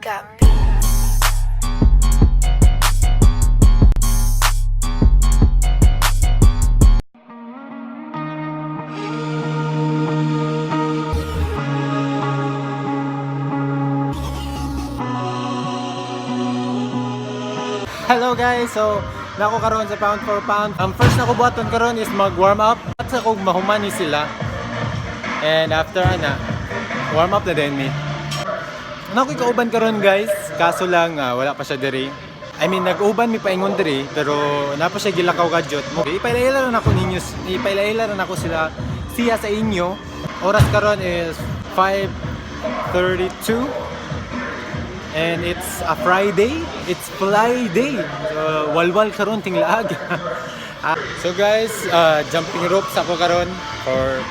got beats. Hello guys, so nako karon sa pound for pound. Ang first na ko buhaton karon is mag warm up at sa kog mahumani sila. And after ana, warm up na din me. Nako kauban karon guys, kaso lang wala pa siya diri. I mean nag-uban mi paingon diri pero napa siya gilakaw kadyot. Ipailaila na ako ninyo, ipailaila na ako sila siya sa inyo. Oras karon is 5:32. And it's a Friday. It's Fly Day. So, walwal karon ting laag. So guys, jumping ropes ako karon for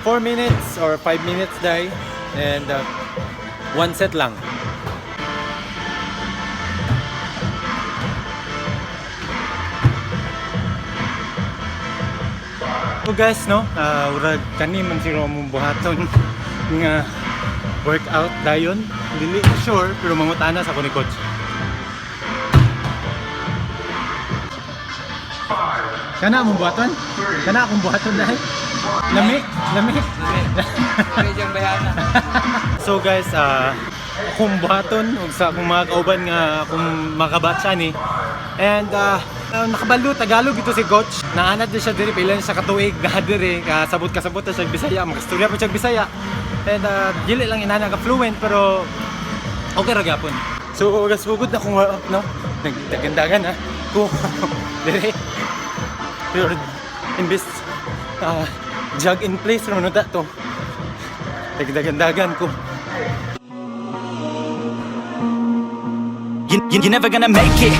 4 minutes or 5 minutes dai. And one set lang. So guys, no, urag kani man siro mong buhaton nga workout dayon. Dili ko sure pero mangutana sa ako ni coach. Kana mong buhaton? Kana akong buhaton dahil. Lami. So guys, akong buhaton ug sa akong mga kauban nga akong makabatsa ni. And nakabalo Tagalog ito si coach. Naanad din siya diri pila sa katuig na diri kasabot na siya Bisaya, makastorya pa siya Bisaya. And dili lang inana ka fluent pero okay ra gyapon. So guys, sugod na kung warm up no. Nagdagandagan ha. Ko dire. Pero imbis jog in place ro no ta to. Nagdagandagan ko. You're never gonna make it.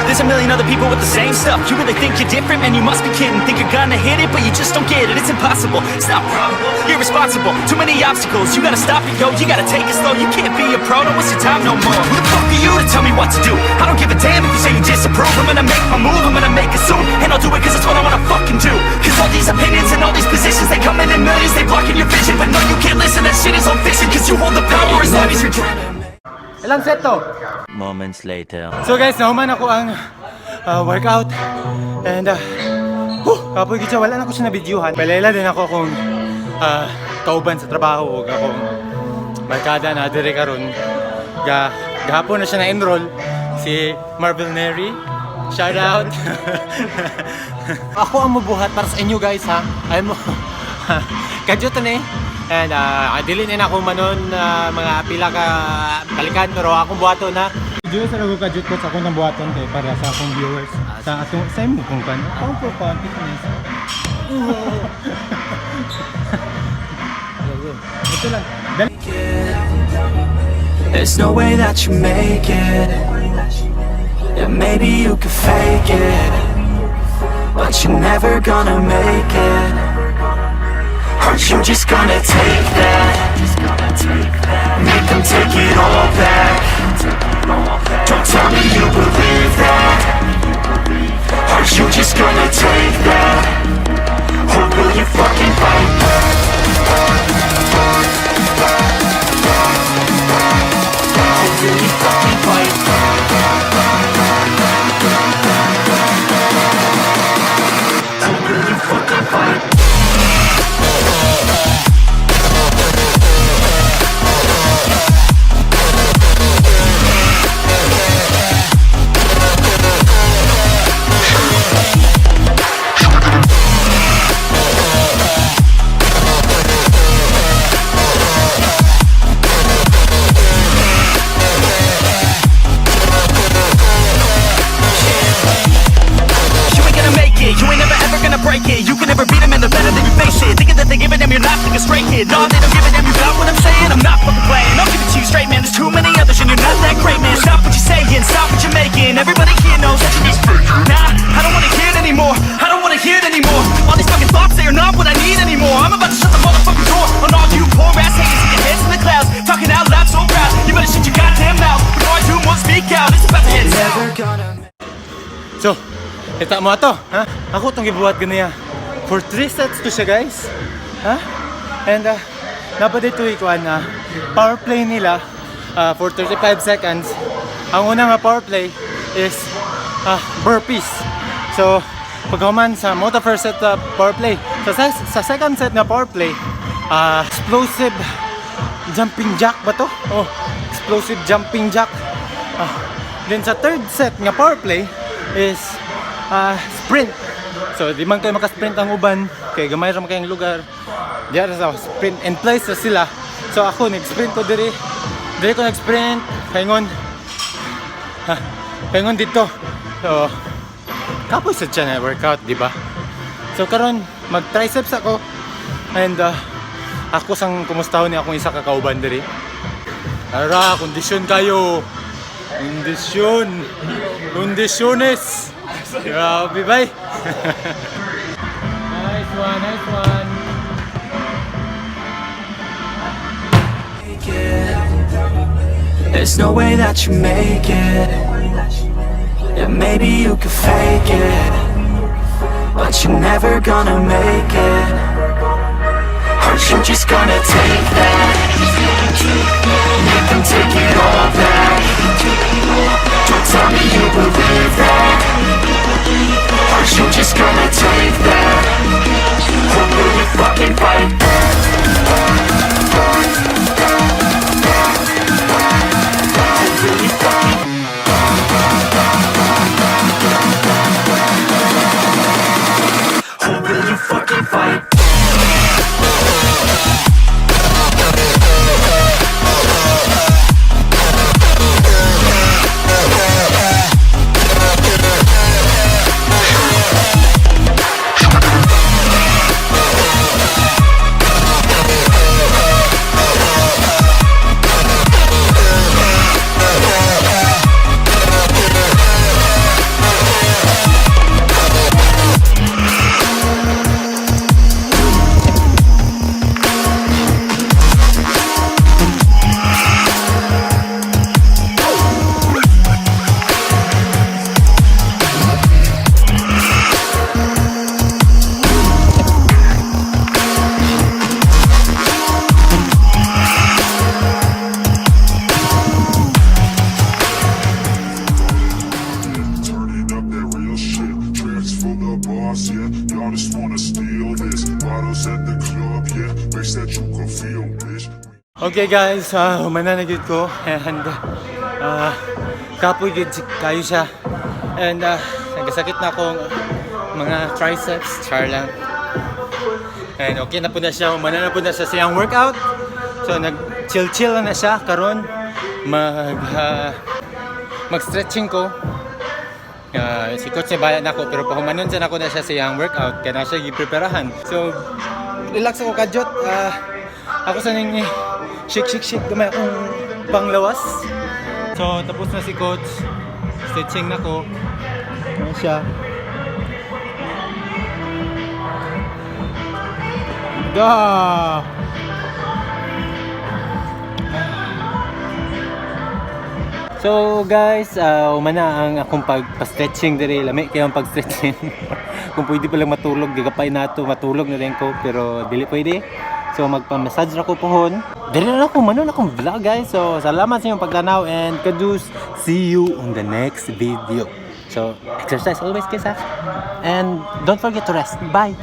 There's a million other people with the same stuff. You really think you're different? Man, you must be kidding. Think you're gonna hit it, but you just don't get it. It's impossible. It's not probable. You're irresponsible. Too many obstacles. You gotta stop and go. You gotta take it slow. You can't be a pro. Don't waste your time no more. Who the fuck are you to tell me what to do? I don't give a damn if you say you disapprove. I'm gonna make my move. I'm gonna make it soon. And I'll do it cause it's what I wanna fucking do. Cause all these opinions and all these positions, they come in millions. They blocking your vision. But no, you can't listen. That shit is all fiction. Cause you hold the power as long as you're trying to. Ilang set to? Moments later. So guys, nahuman ako ang workout. And kapoy kitsa, wala na ako siya na-videohan. Palayla din ako akong kauban sa trabaho. Akong barkada na dire karon. Gahapon na siya na-enroll. Si Marvel Neri. Shout out. Ako ang mabuhat para sa inyo guys ha. I'm kadyoto na eh. And dili na ako manon mga pila ka balikan pero akong buhaton na. Diyos sa lago kadjut ko sa akong nang buhaton kay para sa akong viewers. Sa atong sa imo kung kan. Akong for content na isa. Ito lang. There's no way that you make it. Yeah, maybe you could fake it, but you're never gonna make it. Aren't you just gonna take that? Make them take it all back. Don't tell me you believe that. Aren't you just gonna take that? Or will you fucking fight back? Or will you fucking fight back? Or will you fucking fight back? You can never beat them and they're better than you face it. Thinking that they give a damn, you're not like a stray kid. No, they don't give a damn, you got what I'm saying? I'm not fucking playing, I'll give it to you straight, man. There's too many others and you're not that great, man. Stop what you're saying, stop what you're making. Everybody here knows that you're just fake. Nah, I don't wanna hear it anymore. I don't wanna hear it anymore. All these fucking thoughts, they are not what I need anymore. I'm about to shut the motherfucking door on all you poor ass haters with your heads in the clouds. Talking out loud so proud, you better shut your goddamn mouth before I do more speak out. It's about to head south. So, kita mo ato, ha? Ako itong gibuhat ganyan. For 3 sets to siya guys. Ha? And napaday to ikuan na power play nila for 35 seconds. Ang unang power play is burpees. So, pagkaman sa mo first set power play. So, sa second set na power play, explosive jumping jack ba to? Oh, explosive jumping jack. Then sa third set nga power play is sprint. So, di man kayo makasprint ang uban, kay gamay ra man kayong lugar. Diyan sa sprint in place na sila. So, ako nag-sprint ko diri ko nag-sprint, paingon dito. So, kapoy sa tiyan na workout, di ba? So, karon mag-triceps ako. And, ako sang kumustahon ni akong isa ka kauban diri. Tara, kondisyon kayo. Condiciones. Grabe, bye. Nice one. There's no way that you make it. Yeah, maybe you could fake it, but you're never gonna make it. Aren't you just gonna take that? Make them take it all back. Don't tell me you believe that. Aren't you just gonna take that? Or will you fucking fight back? Or will you fucking fight? Okay guys, mananagid ko and kapoy gid kayo siya and nagasakit na akong mga triceps, char lang, and okay na po na siya, umana na po na siya siyang workout. So nag-chill na siya karon, mag-stretching ko. Si coach niya bahala na ako, pero pahumanon siya na ako na siya siyang workout kaya na siya gipreparahan. So relax ako kadyot. Ako sa nang shake gamay akong panglawas. So tapos na si coach, stretching na ko. Ano siya? So guys, umana ang akong pag-stretching diri, lami kayo ang pag-stretching. Kung pwede pa lang matulog, gagapay nato matulog na rin ko, pero dili pwede. So magpa-massage na ko pohon. Dili na ako manon akong vlog guys. So salamat sa inyong pagtanaw and kadus. See you on the next video. So exercise always guys ha. And don't forget to rest. Bye.